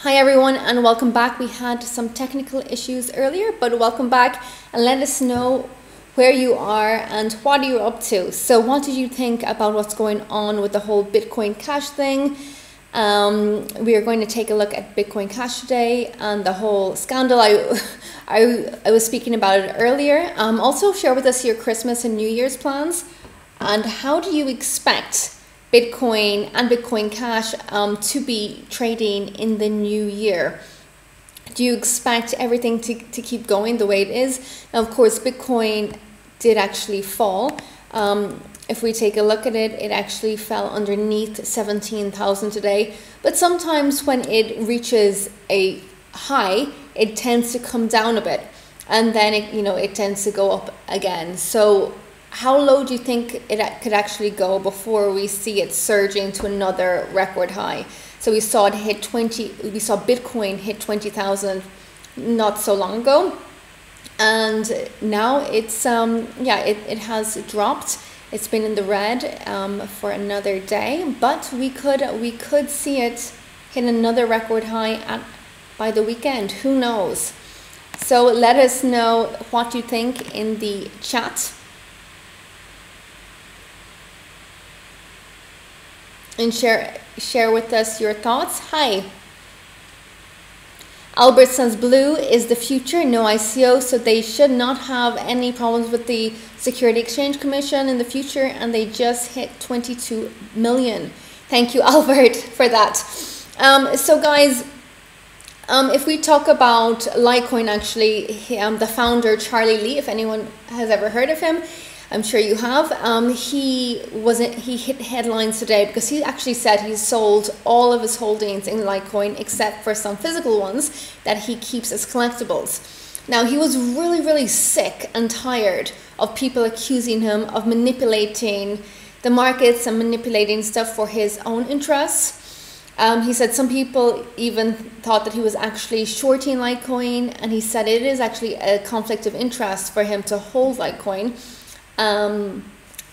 Hi everyone and welcome back. We had some technical issues earlier, but welcome back and let us know where you are and what you're up to. So what did you think about what's going on with the whole Bitcoin Cash thing? We are going to take a look at Bitcoin Cash today and the whole scandal. I was speaking about it earlier. Also share with us your Christmas and New Year's plans and how do you expect Bitcoin and Bitcoin Cash to be trading in the new year. Do you expect everything to keep going the way it is? Now, of course, Bitcoin did actually fall. If we take a look at it, it actually fell underneath 17,000 today. But sometimes when it reaches a high, it tends to come down a bit. And then it tends to go up again. So how low do you think it could actually go before we see it surging to another record high? So we saw Bitcoin hit 20,000 not so long ago, and now it's it has dropped. It's been in the red for another day, but we could see it hit another record high by the weekend. Who knows? So let us know what you think in the chat. And share with us your thoughts. Hi. Albert says blue is the future, no ICO, so they should not have any problems with the Security Exchange Commission in the future, and they just hit 22 million. Thank you, Albert, for that. So guys, if we talk about Litecoin, actually, the founder, Charlie Lee, if anyone has ever heard of him, I'm sure you have. He hit headlines today because he actually said he sold all of his holdings in Litecoin except for some physical ones that he keeps as collectibles. Now, he was really, really sick and tired of people accusing him of manipulating the markets and manipulating stuff for his own interests. He said some people even thought that he was actually shorting Litecoin, and he said it is actually a conflict of interest for him to hold Litecoin.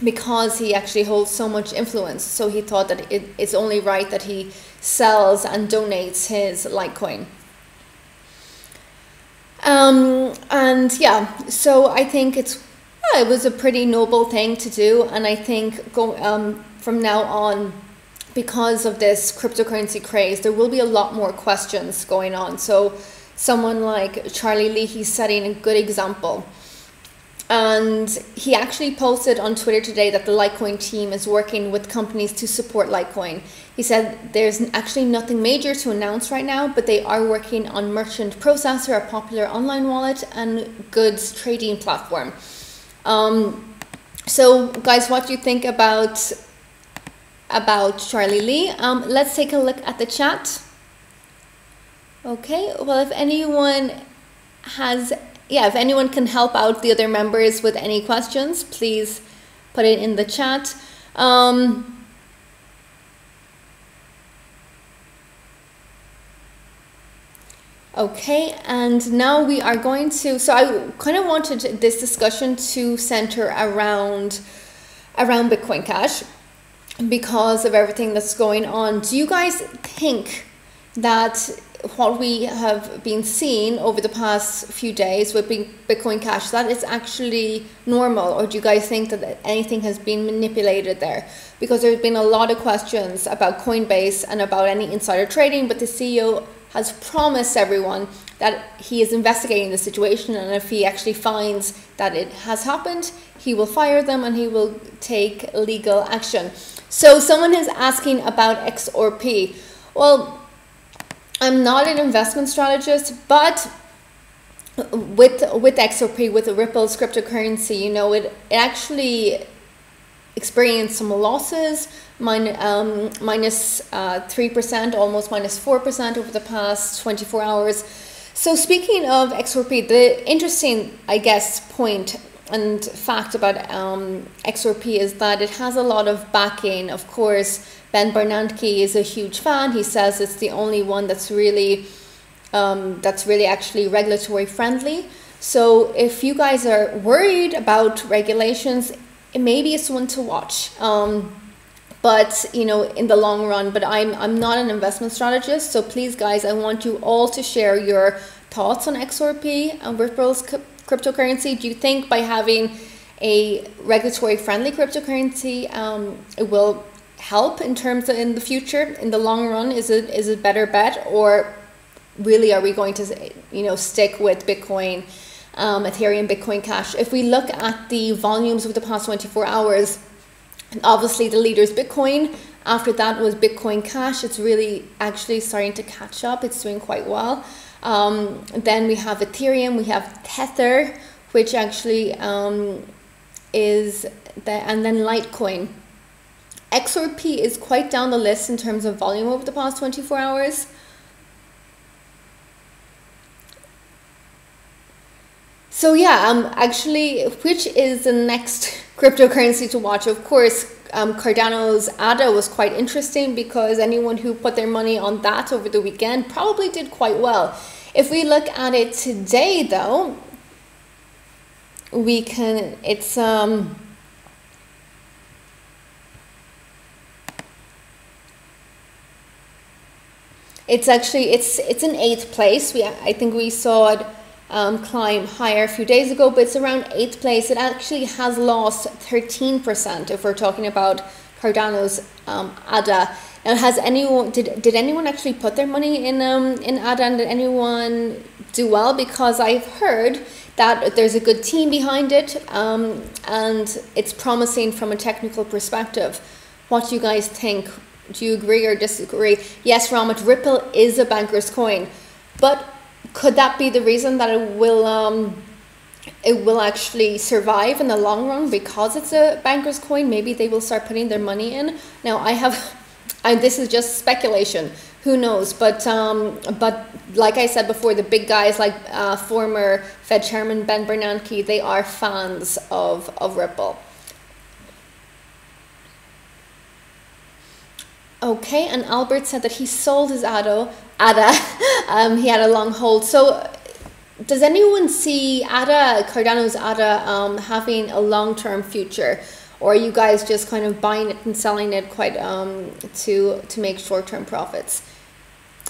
Because he actually holds so much influence. So he thought that it's only right that he sells and donates his Litecoin. And yeah, so I think it was a pretty noble thing to do. And I think from now on, because of this cryptocurrency craze, there will be a lot more questions going on. So someone like Charlie Lee, he's setting a good example. And he actually posted on Twitter today that the Litecoin team is working with companies to support Litecoin. He said there's actually nothing major to announce right now, but they are working on Merchant Processor, a popular online wallet, and goods trading platform. So guys, what do you think about Charlie Lee? Let's take a look at the chat. Okay, well, if anyone can help out the other members with any questions, please put it in the chat. Okay, and now we are going to, so I kind of wanted this discussion to center around Bitcoin Cash because of everything that's going on. Do you guys think that what we have been seeing over the past few days with Bitcoin Cash, that is actually normal, or do you guys think that anything has been manipulated there? Because there's been a lot of questions about Coinbase and about any insider trading, but the CEO has promised everyone that he is investigating the situation, and if he actually finds that it has happened, he will fire them and he will take legal action. So someone is asking about XRP. Well, I'm not an investment strategist, but with XRP, with Ripple's cryptocurrency, it actually experienced some losses, minus 3%, almost minus 4% over the past 24 hours. So speaking of XRP, the interesting, I guess, point and fact about XRP is that it has a lot of backing. Of course, Ben Bernanke is a huge fan. He says it's the only one that's really actually regulatory friendly. So if you guys are worried about regulations, maybe it's one to watch. but you know, in the long run. But I'm not an investment strategist, so please guys, I want you all to share your thoughts on XRP and Ripple's cryptocurrency. Do you think by having a regulatory friendly cryptocurrency, it will help in terms of in the future, in the long run? Is it a better bet, or really are we going to, you know, stick with Bitcoin, Ethereum, Bitcoin Cash? If we look at the volumes of the past 24 hours, obviously the leader is Bitcoin. After that was Bitcoin Cash. It's really actually starting to catch up. It's doing quite well. Then we have Ethereum, we have Tether, which actually is and then Litecoin. XRP is quite down the list in terms of volume over the past 24 hours. So yeah, actually, which is the next cryptocurrency to watch? Of course, Cardano's ADA was quite interesting, because anyone who put their money on that over the weekend probably did quite well. If we look at it today though, we can, it's actually, it's in 8th place. I think we saw it climb higher a few days ago, but it's around 8th place. It actually has lost 13% if we're talking about Cardano's ADA. Now, has anyone, did anyone actually put their money in ADA, and did anyone do well? Because I've heard that there's a good team behind it, and it's promising from a technical perspective. What do you guys think? Do you agree or disagree? Yes, Ramit, Ripple is a banker's coin, but could that be the reason that it will actually survive in the long run because it's a banker's coin? Maybe they will start putting their money in. Now, this is just speculation. Who knows? But like I said before, the big guys like former Fed Chairman Ben Bernanke, they are fans of Ripple. Okay, and Albert said that he sold his ADA. He had a long hold. So does anyone see ADA, Cardano's ADA, having a long-term future? Or are you guys just kind of buying it and selling it quite to make short-term profits?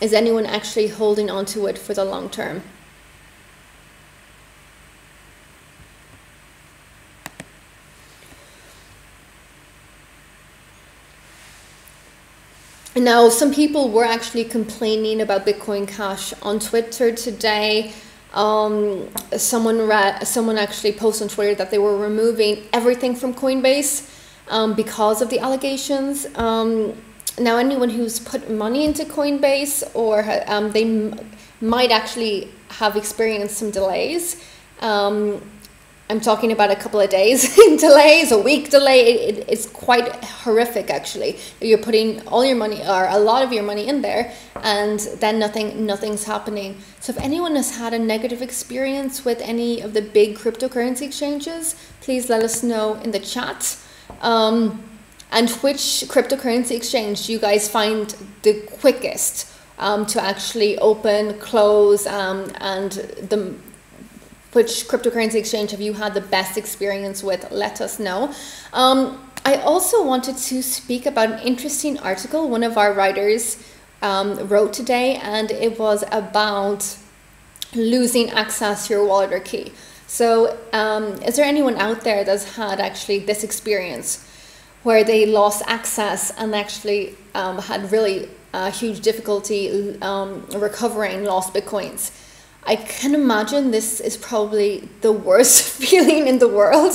Is anyone actually holding on to it for the long term? Now, some people were actually complaining about Bitcoin Cash on Twitter today. Someone actually posted on Twitter that they were removing everything from Coinbase because of the allegations. Now, anyone who's put money into Coinbase, or they might actually have experienced some delays. I'm talking about a couple of days delays, a week delay. It's quite horrific, actually. You're putting all your money, or a lot of your money, in there, and then nothing's happening. So if anyone has had a negative experience with any of the big cryptocurrency exchanges, please let us know in the chat. And which cryptocurrency exchange do you guys find the quickest to actually open, close, and which cryptocurrency exchange have you had the best experience with? Let us know. I also wanted to speak about an interesting article one of our writers wrote today, and it was about losing access to your wallet or key. So is there anyone out there that's had actually this experience where they lost access and actually had really huge difficulty recovering lost Bitcoins? I can imagine this is probably the worst feeling in the world,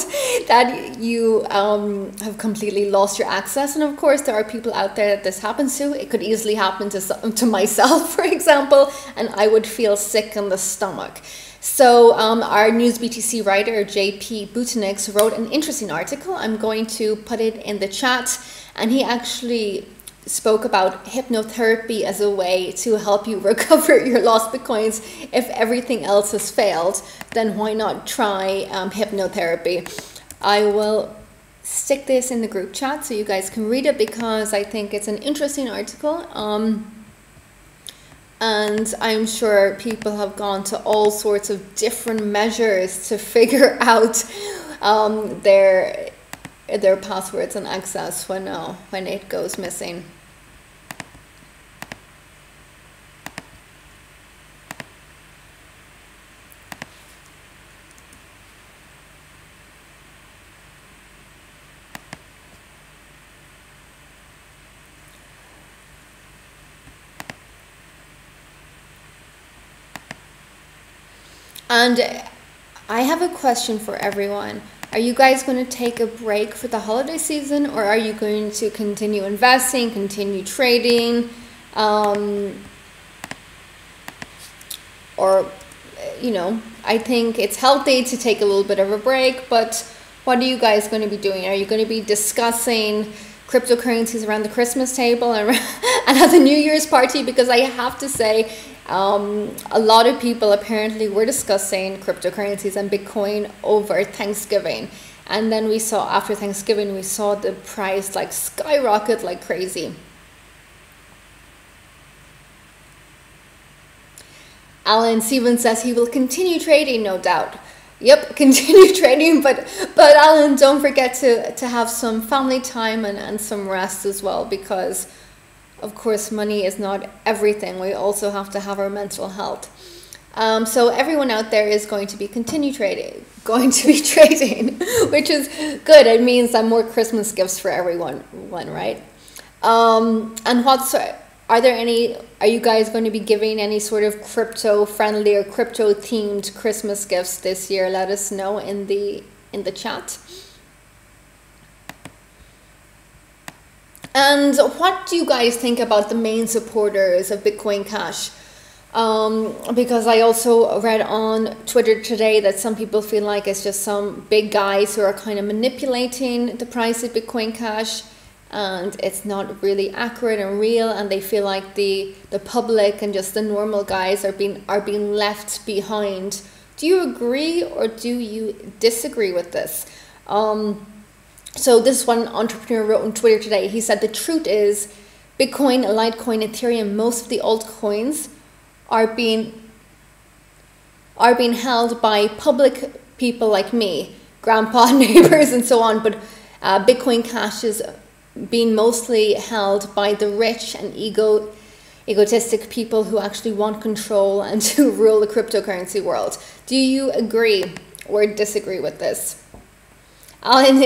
that you have completely lost your access. And of course, there are people out there that this happens to. It could easily happen to myself, for example, and I would feel sick in the stomach. So our News BTC writer, JP Butinix, wrote an interesting article. I'm going to put it in the chat, and he actually spoke about hypnotherapy as a way to help you recover your lost Bitcoins. If everything else has failed, then why not try hypnotherapy? I will stick this in the group chat so you guys can read it, because I think it's an interesting article. And I'm sure people have gone to all sorts of different measures to figure out their passwords and access when it goes missing. And I have a question for everyone. Are you guys going to take a break for the holiday season, or are you going to continue investing, continue trading? Or, you know, I think it's healthy to take a little bit of a break, but what are you guys going to be doing? Are you going to be discussing cryptocurrencies around the Christmas table and at the New Year's party? Because I have to say, a lot of people apparently were discussing cryptocurrencies and Bitcoin over Thanksgiving. And then we saw after Thanksgiving, we saw the price like skyrocket like crazy. Alan Stevens says he will continue trading, no doubt. Yep, continue trading, but Alan, don't forget to have some family time and some rest as well, because of course money is not everything. We also have to have our mental health. So everyone out there is going to be trading, which is good. It means that more Christmas gifts for everyone, right? And are you guys going to be giving any sort of crypto friendly or crypto themed Christmas gifts this year? Let us know in the chat. And what do you guys think about the main supporters of Bitcoin Cash? Because I also read on Twitter today that some people feel like it's just some big guys who are kind of manipulating the price of Bitcoin Cash, and it's not really accurate and real, and they feel like the public and just the normal guys are being left behind. Do you agree or do you disagree with this? So this one entrepreneur wrote on Twitter today. He said the truth is Bitcoin, Litecoin, Ethereum, most of the altcoins are being held by public people like me, grandpa, neighbors, and so on. But Bitcoin Cash is being mostly held by the rich and egotistic people who actually want control and to rule the cryptocurrency world. Do you agree or disagree with this? Alan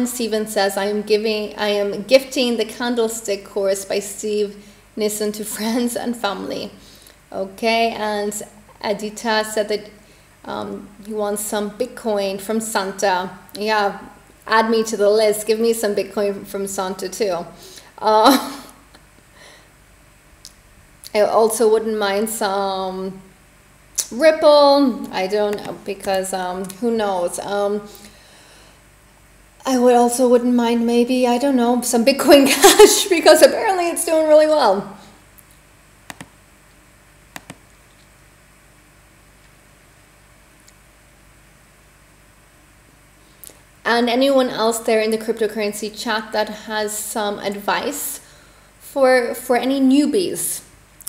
Stevens says, I am gifting the Candlestick course by Steve Nissen to friends and family. Okay, and Adita said that he wants some Bitcoin from Santa. Yeah, add me to the list. Give me some Bitcoin from Santa too. I also wouldn't mind some Ripple. I don't know, because who knows. I wouldn't mind maybe, I don't know, some Bitcoin Cash, because apparently it's doing really well. And anyone else there in the cryptocurrency chat that has some advice for any newbies,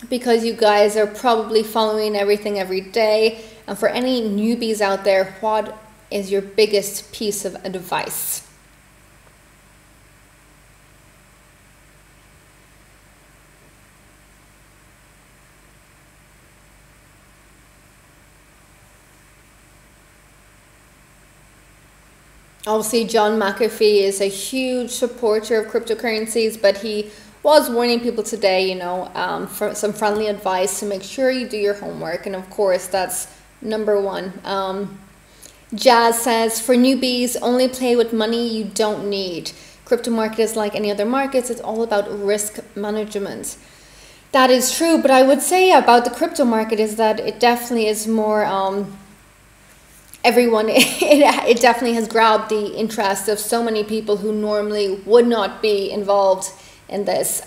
because you guys are probably following everything every day. And for any newbies out there, what is your biggest piece of advice? Obviously, John McAfee is a huge supporter of cryptocurrencies, but he was warning people today, you know, for some friendly advice to make sure you do your homework. And of course, that's number one. Jazz says, for newbies, only play with money you don't need. Crypto market is like any other markets. It's all about risk management. That is true, but I would say about the crypto market is that it definitely is more... it definitely has grabbed the interest of so many people who normally would not be involved in this.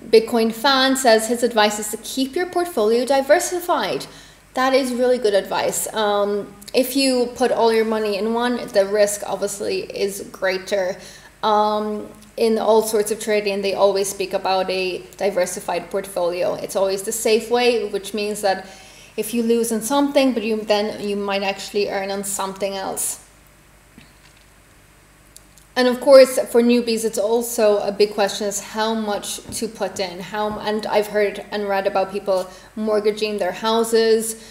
Bitcoin fan says his advice is to keep your portfolio diversified. That is really good advice. If you put all your money in one, the risk obviously is greater. In all sorts of trading, they always speak about a diversified portfolio. It's always the safe way, which means that if you lose on something, but you might actually earn on something else. And of course, for newbies, it's also a big question is how much to put in. And I've heard and read about people mortgaging their houses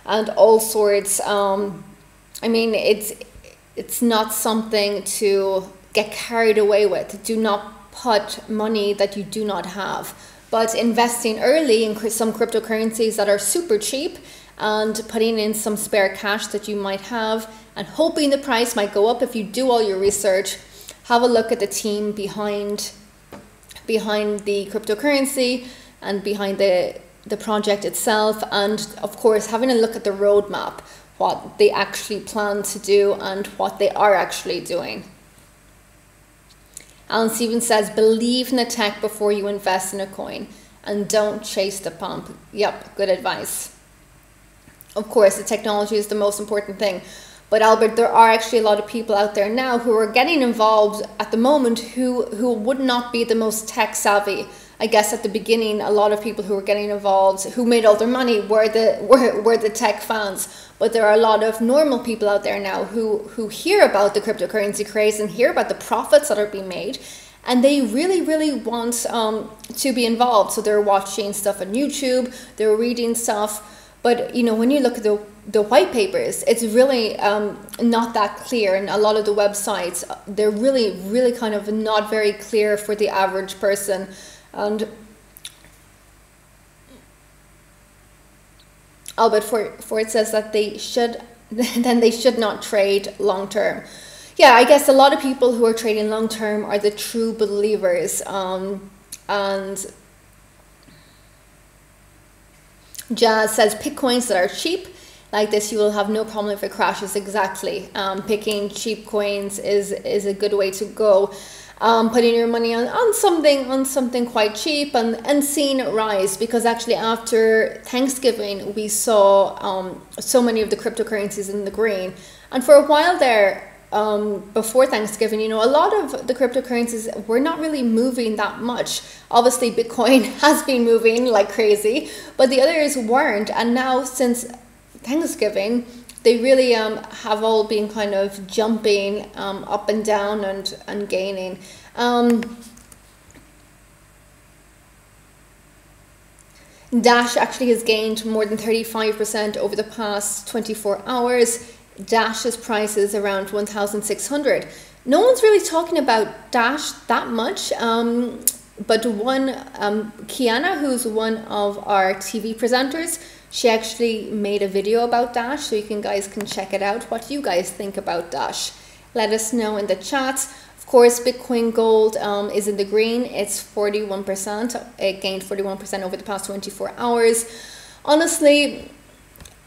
and all sorts. I mean, it's not something to get carried away with. Do not put money that you do not have. But investing early in some cryptocurrencies that are super cheap and putting in some spare cash that you might have and hoping the price might go up if you do all your research. Have a look at the team behind the cryptocurrency and behind the project itself, and of course having a look at the roadmap, what they actually plan to do and what they are actually doing. Alan Stevens says, believe in the tech before you invest in a coin and don't chase the pump. Yep, good advice. Of course, the technology is the most important thing. But Albert, there are actually a lot of people out there now who are getting involved at the moment who would not be the most tech savvy. I guess at the beginning, a lot of people who were getting involved, who made all their money, were the tech fans. But there are a lot of normal people out there now who hear about the cryptocurrency craze and hear about the profits that are being made. And they really, really want to be involved. So they're watching stuff on YouTube, they're reading stuff. But, you know, when you look at the white papers, it's really not that clear. And a lot of the websites, they're really, really kind of not very clear for the average person. And Albert Ford says that they should not trade long term. Yeah, I guess a lot of people who are trading long term are the true believers. And Jazz says pick coins that are cheap. Like this, you will have no problem if it crashes. Exactly. Picking cheap coins is a good way to go. Putting your money on something quite cheap and seeing it rise, because actually after Thanksgiving we saw so many of the cryptocurrencies in the green, and for a while there before Thanksgiving, you know, a lot of the cryptocurrencies were not really moving that much. Obviously Bitcoin has been moving like crazy, but the others weren't, and now since Thanksgiving they really have all been kind of jumping up and down and gaining. Dash actually has gained more than 35% over the past 24 hours. Dash's price is around 1,600. No one's really talking about Dash that much, but one, Kiana, who's one of our TV presenters, she actually made a video about Dash, so you guys can check it out. What do you guys think about Dash? Let us know in the chat. Of course, Bitcoin Gold is in the green. It's 41%. It gained 41% over the past 24 hours. Honestly,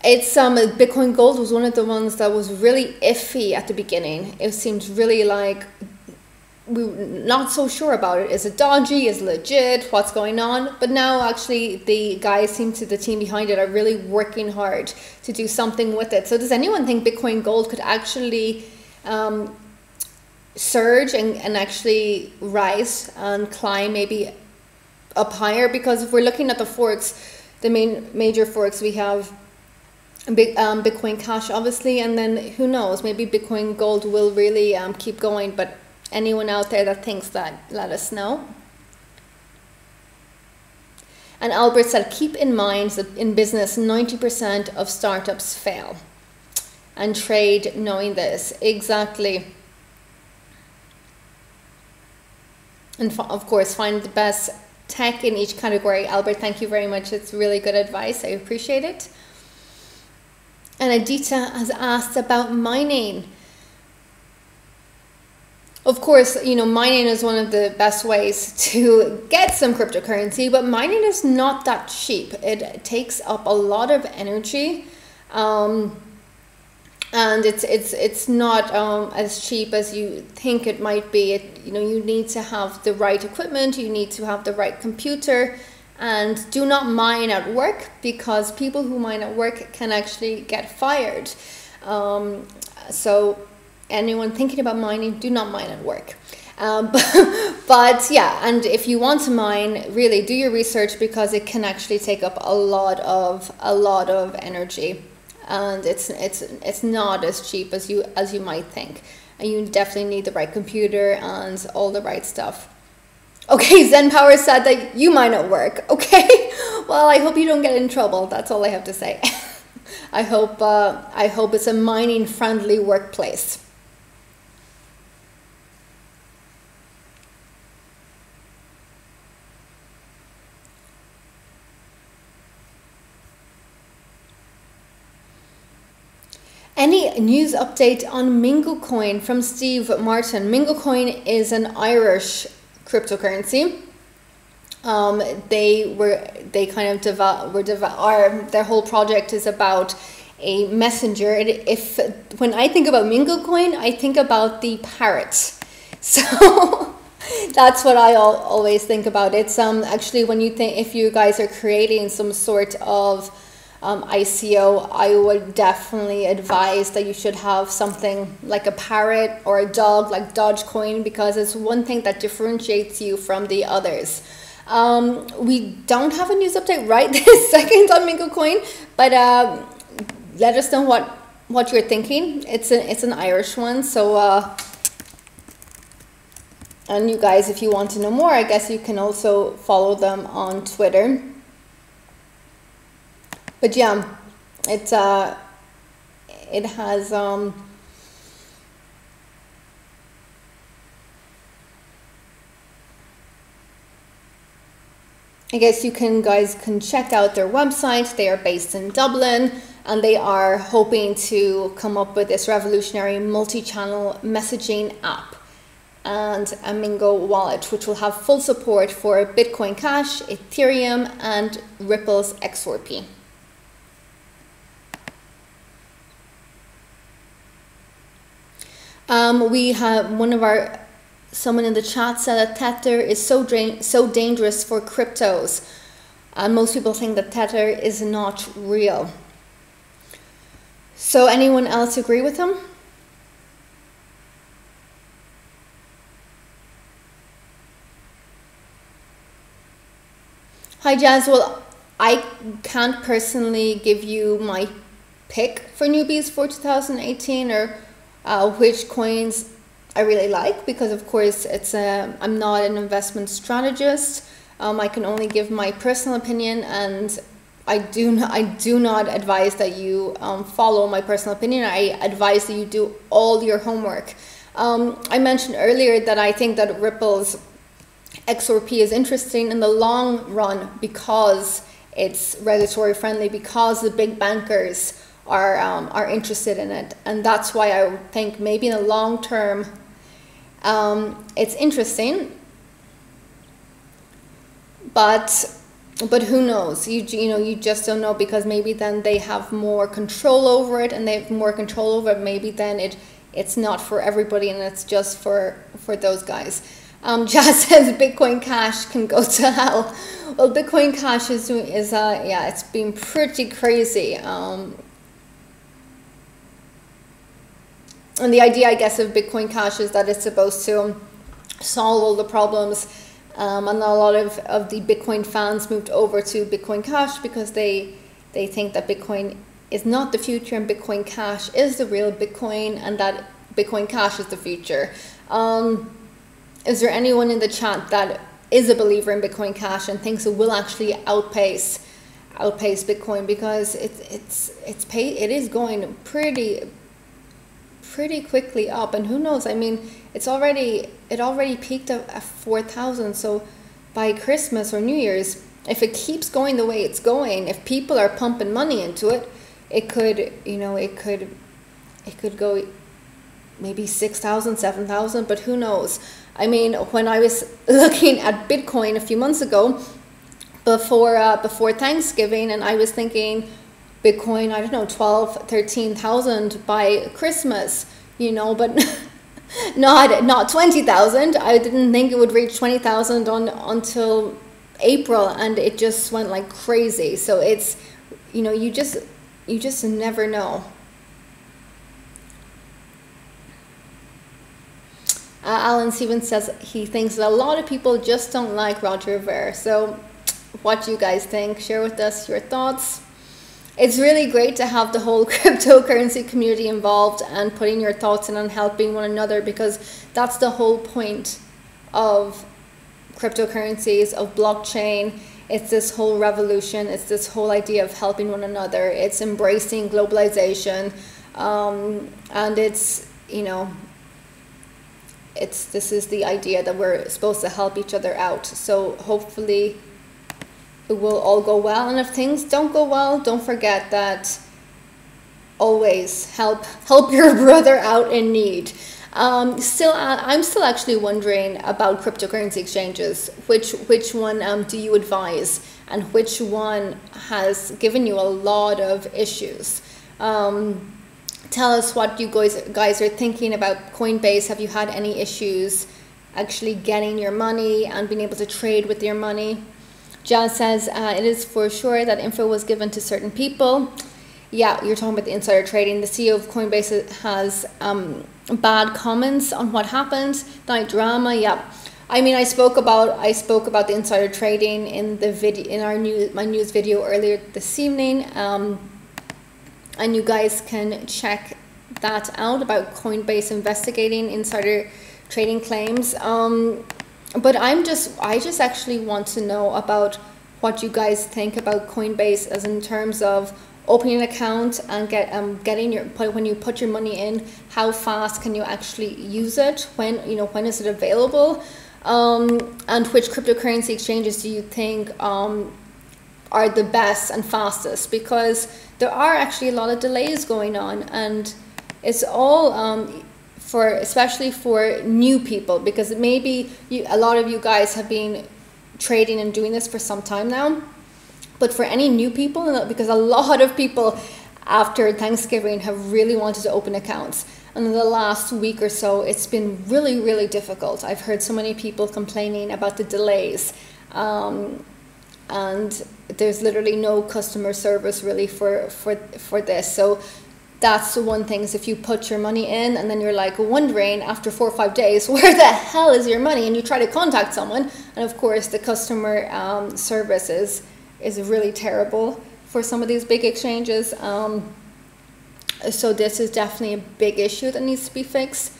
it's Bitcoin Gold was one of the ones that was really iffy at the beginning. It seemed really like we were not so sure about it. Is it dodgy? Is it legit? What's going on? But now actually the guys the team behind it are really working hard to do something with it. So does anyone think Bitcoin Gold could actually surge and actually rise and climb maybe up higher? Because if we're looking at the forks, the major forks, we have Bitcoin Cash obviously, and then who knows, maybe Bitcoin Gold will really keep going. But anyone out there that thinks that, let us know. And Albert said, keep in mind that in business 90% of startups fail, and trade knowing this. Exactly. And of course find the best tech in each category. Albert, thank you very much. It's really good advice. I appreciate it. And Adita has asked about mining. Of course, you know, mining is one of the best ways to get some cryptocurrency, but mining is not that cheap. It takes up a lot of energy, and it's not as cheap as you think it might be. You know, you need to have the right equipment, you need to have the right computer, and do not mine at work, because people who mine at work can actually get fired. So anyone thinking about mining, do not mine at work. But yeah, and if you want to mine, really do your research, because it can actually take up a lot of energy, and it's not as cheap as you might think. and you definitely need the right computer and all the right stuff. Okay, Zen Power said that you might not work. Okay, well, I hope you don't get in trouble. That's all I have to say. I hope it's a mining friendly workplace. Any news update on Mingocoin from Steve Martin? Mingocoin is an Irish cryptocurrency. Their whole project is about a messenger. When I think about Mingocoin, I think about the parrot. So that's what I always think about. It's actually, when you think, if you guys are creating some sort of ICO, I would definitely advise that you should have something like a parrot or a dog like Dogecoin, because it's one thing that differentiates you from the others. We don't have a news update right this second on Mingocoin, but let us know what you're thinking. It's an Irish one, so and you guys, if you want to know more, I guess you can also follow them on Twitter. But yeah, it has I guess you guys can check out their website. They are based in Dublin, and they are hoping to come up with this revolutionary multi-channel messaging app and a Mingo wallet, which will have full support for Bitcoin Cash, Ethereum, and Ripple's XRP. We have someone in the chat said that Tether is so dangerous for cryptos, and most people think that Tether is not real. So anyone else agree with him? Hi Jazz, well, I can't personally give you my pick for newbies for 2018 or which coins I really like, because of course I'm not an investment strategist. I can only give my personal opinion, and I do not advise that you follow my personal opinion. I advise that you do all your homework. I mentioned earlier that I think that Ripple's XRP is interesting in the long run because it's regulatory friendly, because the big bankers are interested in it, and that's why I think maybe in the long term it's interesting, but who knows? You just don't know, because maybe then they have more control over it, and they have more control over it. Maybe then it's not for everybody, and it's just for those guys. Jazz says Bitcoin Cash can go to hell. Well, Bitcoin Cash is yeah, it's been pretty crazy. And the idea, I guess, of Bitcoin Cash is that it's supposed to solve all the problems. And a lot of the Bitcoin fans moved over to Bitcoin Cash because they think that Bitcoin is not the future and Bitcoin Cash is the real Bitcoin, and that Bitcoin Cash is the future. Is there anyone in the chat that is a believer in Bitcoin Cash and thinks it will actually outpace Bitcoin, because it is going pretty quickly up, and who knows? I mean, it already peaked at 4,000. So by Christmas or New Year's, if it keeps going the way it's going, if people are pumping money into it, it could go maybe 6,000, 7,000. But who knows? I mean, when I was looking at Bitcoin a few months ago, before Thanksgiving, and I was thinking Bitcoin, I don't know, 12,000, 13,000 by Christmas, but not 20,000. I didn't think it would reach 20,000 until April, and it just went like crazy. So it's, you just never know. Alan Stevens says he thinks that a lot of people just don't like Roger Ver. So what do you guys think? Share with us your thoughts. it's really great to have the whole cryptocurrency community involved and putting your thoughts in and helping one another, because that's the whole point of cryptocurrencies, of blockchain. It's this whole revolution. It's this whole idea of helping one another. It's embracing globalization, and it's, you know, this is the idea that we're supposed to help each other out. So hopefully it will all go well. And if things don't go well, don't forget that always help your brother out in need. I'm still actually wondering about cryptocurrency exchanges. Which one do you advise, and which one has given you a lot of issues? Tell us what you guys are thinking about Coinbase. Have you had any issues actually getting your money and being able to trade with your money? Jazz says, it is for sure that info was given to certain people. Yeah, you're talking about the insider trading. The CEO of Coinbase has bad comments on what happened. Night drama, yeah. I mean, I spoke about the insider trading in the video, in my news video earlier this evening. And you guys can check that out about Coinbase investigating insider trading claims. But I just actually want to know about what you guys think about Coinbase, as in terms of opening an account and getting when you put your money in, how fast can you actually use it? When is it available? And which cryptocurrency exchanges do you think are the best and fastest? Because there are actually a lot of delays going on, and it's all especially for new people, because maybe a lot of you guys have been trading and doing this for some time now. But for any new people, because a lot of people after Thanksgiving have really wanted to open accounts, and in the last week or so it's been really, really difficult. I've heard so many people complaining about the delays, and there's literally no customer service really for this. So that's the one thing, is if you put your money in and then you're like wondering after 4 or 5 days, where the hell is your money? And you try to contact someone, and of course the customer service is really terrible for some of these big exchanges. So this is definitely a big issue that needs to be fixed.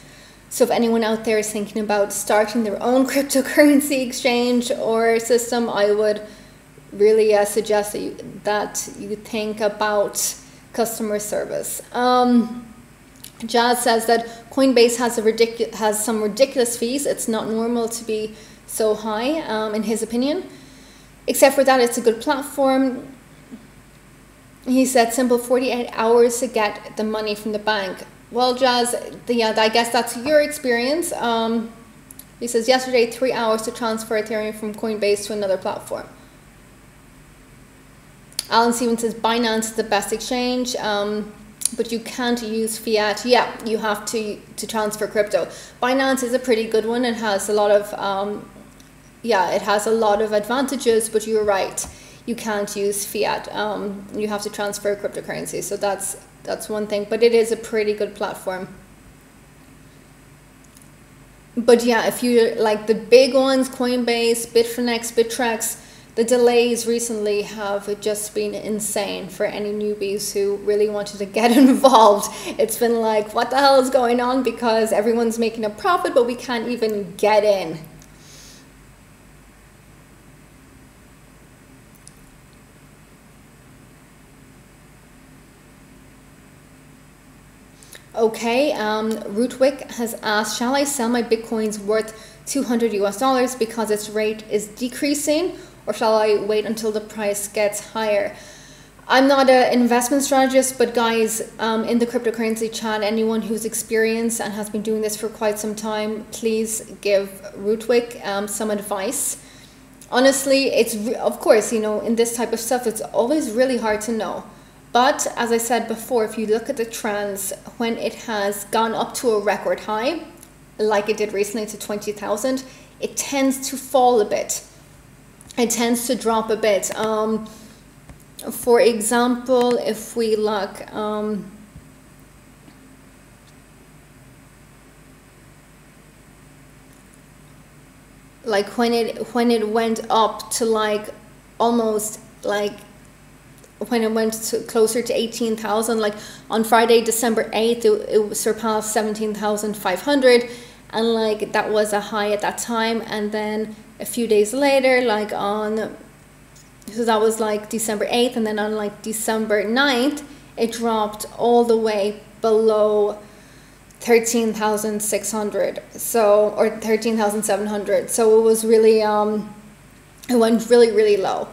So if anyone out there is thinking about starting their own cryptocurrency exchange or system, I would really suggest that you think about customer service. Jazz says that Coinbase has some ridiculous fees. It's not normal to be so high, in his opinion. Except for that, it's a good platform. He said simple 48 hours to get the money from the bank. Well, Jazz, yeah, I guess that's your experience. He says yesterday 3 hours to transfer Ethereum from Coinbase to another platform. Alan Stevens says Binance is the best exchange, but you can't use fiat. Yeah, you have to transfer crypto. Binance is a pretty good one. It has a lot of it has a lot of advantages, but you're right, you can't use fiat. You have to transfer cryptocurrency, so that's one thing, but it is a pretty good platform. But yeah, if you like the big ones, Coinbase, Bitfinex, Bittrex, the delays recently have just been insane for any newbies who really wanted to get involved. It's been like, what the hell is going on? Because everyone's making a profit, but we can't even get in. Okay, Rootwick has asked, shall I sell my Bitcoins worth $200 US because its rate is decreasing, or shall I wait until the price gets higher? I'm not an investment strategist, but guys, in the cryptocurrency chat, anyone who's experienced and has been doing this for quite some time, please give Rootwick some advice. Honestly, it's of course, you know, in this type of stuff, it's always really hard to know. But as I said before, if you look at the trends, when it has gone up to a record high, like it did recently to 20,000, it tends to fall a bit. It tends to drop a bit. For example, if we look, like when it went up to like almost like when it went closer to 18,000, like on Friday, December 8th, it surpassed 17,500, and like that was a high at that time. And then a few days later, like so that was like December 8th, and then on like December 9th, it dropped all the way below 13,600, so, or 13,700. So it was really it went really low.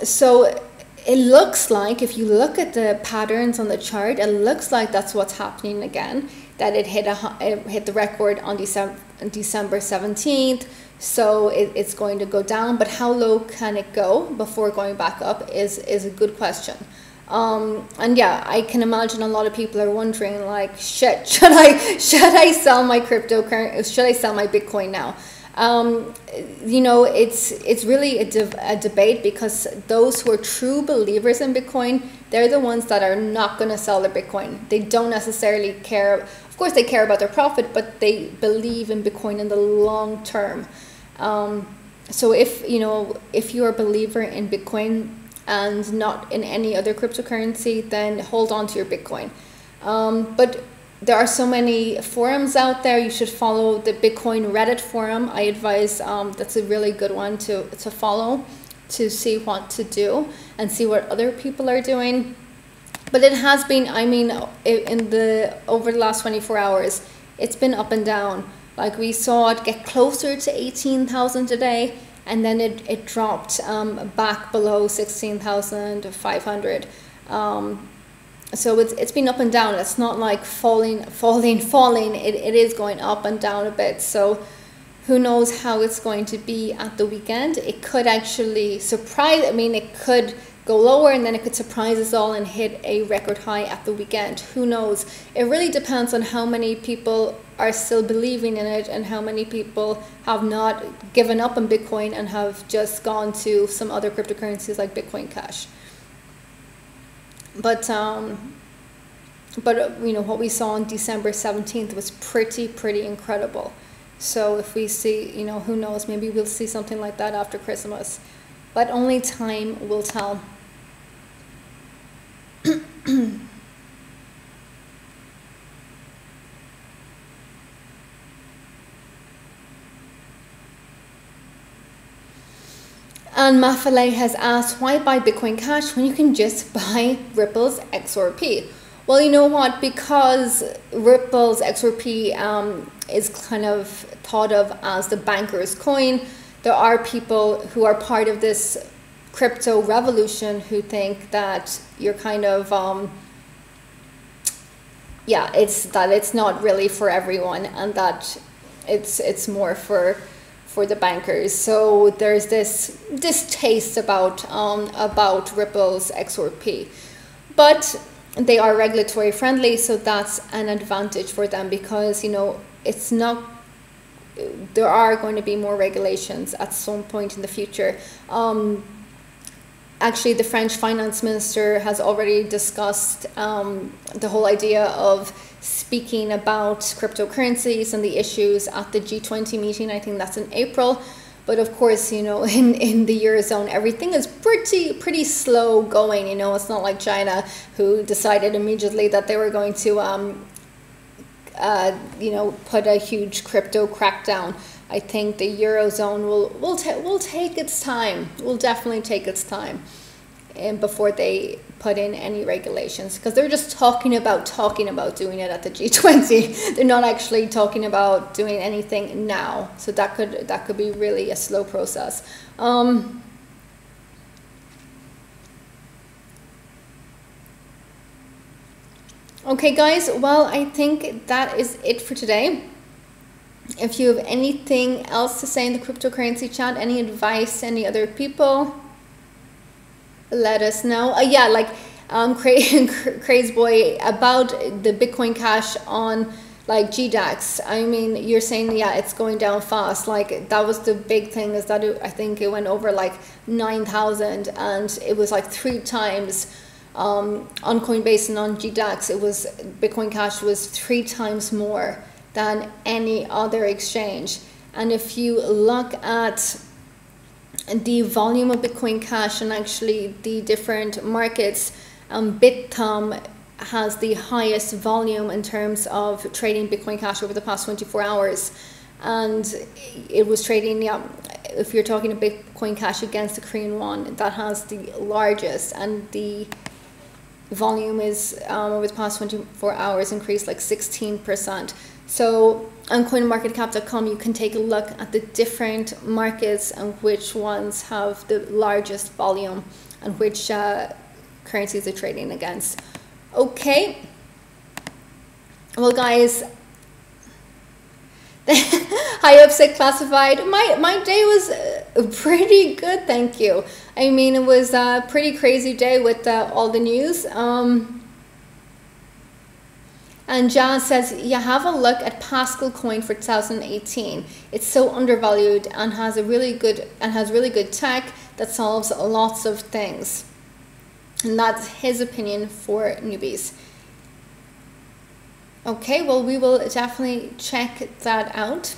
So it looks like, if you look at the patterns on the chart, it looks like that's what's happening again, that it hit the record on December 17th. So it's going to go down, but how low can it go before going back up is a good question. And yeah, I can imagine a lot of people are wondering, like, shit, should I sell my cryptocurrency? Should I sell my Bitcoin now? You know, it's really a debate, because those who are true believers in Bitcoin, they're the ones that are not going to sell their Bitcoin. They don't necessarily care. Of course, they care about their profit, but they believe in Bitcoin in the long term. So if you're a believer in Bitcoin and not in any other cryptocurrency, then hold on to your Bitcoin. But there are so many forums out there. You should follow the Bitcoin Reddit forum. I advise, that's a really good one to follow, to see what to do and see what other people are doing. But it has been, I mean, over the last 24 hours, it's been up and down. Like, we saw it get closer to 18,000 today, and then it dropped back below 16,500. So it's been up and down. It's not like falling. It is going up and down a bit. So who knows how it's going to be at the weekend. It could actually surprise, I mean, it could go lower, and then it could surprise us all and hit a record high at the weekend. Who knows? It really depends on how many people are still believing in it, and how many people have not given up on Bitcoin and have just gone to some other cryptocurrencies like Bitcoin Cash. But you know, what we saw on December 17th was pretty incredible. So if we see, you know, who knows, maybe we'll see something like that after Christmas, but only time will tell. And Mafalay has asked, why buy Bitcoin Cash when you can just buy Ripple's XRP? Well, you know what? Because Ripple's XRP is kind of thought of as the banker's coin, there are people who are part of this crypto revolution who think that you're kind of, yeah, it's not really for everyone, and that it's more for the bankers. So there's this distaste about Ripple's XRP, but they are regulatory friendly, so that's an advantage for them, because, you know, it's not, there are going to be more regulations at some point in the future. Actually, the French finance minister has already discussed the whole idea of speaking about cryptocurrencies and the issues at the G20 meeting. I think that's in April. But of course, you know, in the Eurozone, everything is pretty slow going. You know, it's not like China, who decided immediately that they were going to, you know, put a huge crypto crackdown. I think the Eurozone will take its time. Will definitely take its time, and before they put in any regulations, because they're just talking about doing it at the G20. They're not actually talking about doing anything now. So that could be really a slow process. Okay, guys. Well, I think that is it for today. If you have anything else to say in the cryptocurrency chat, any advice, any other people, let us know. Yeah, like Craze Boy, about the Bitcoin Cash on like GDAX. I mean, you're saying, yeah, it's going down fast. Like, that was the big thing, is that I think it went over like 9,000, and it was like 3 times on Coinbase and on GDAX. It was, Bitcoin Cash was 3 times more than any other exchange. And if you look at the volume of Bitcoin Cash and actually the different markets, Bithumb has the highest volume in terms of trading Bitcoin Cash over the past 24 hours. And it was trading, yeah, if you're talking about Bitcoin Cash against the Korean won, that has the largest, and the volume is over the past 24 hours increased like 16%. So on coinmarketcap.com you can take a look at the different markets and which ones have the largest volume and which currencies are trading against. Okay, well guys, High Upset Classified, my day was pretty good, thank you. I mean, it was a pretty crazy day with all the news. And John says, yeah, have a look at Pascal Coin for 2018. It's so undervalued and has really good tech that solves lots of things. And that's his opinion for newbies. Okay, well, we will definitely check that out.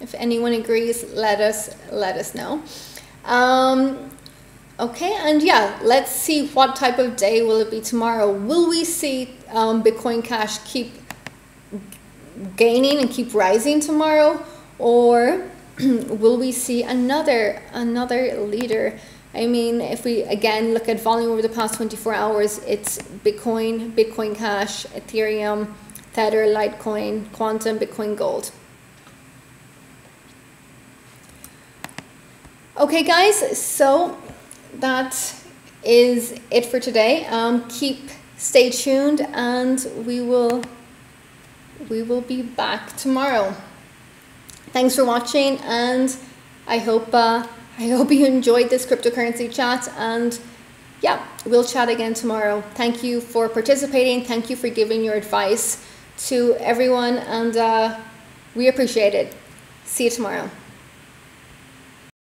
If anyone agrees, let us know. Okay, and yeah, let's see what type of day will it be tomorrow. Will we see Bitcoin Cash keep gaining and keep rising tomorrow, or will we see another leader? I mean, if we again look at volume over the past 24 hours, it's Bitcoin, Bitcoin Cash, Ethereum, Tether, Litecoin, Quantum, Bitcoin Gold. Okay guys, so that is it for today. Stay tuned, and we will be back tomorrow. Thanks for watching, and I hope you enjoyed this cryptocurrency chat, and yeah, we'll chat again tomorrow. Thank you for participating. Thank you for giving your advice to everyone, and we appreciate it. See you tomorrow.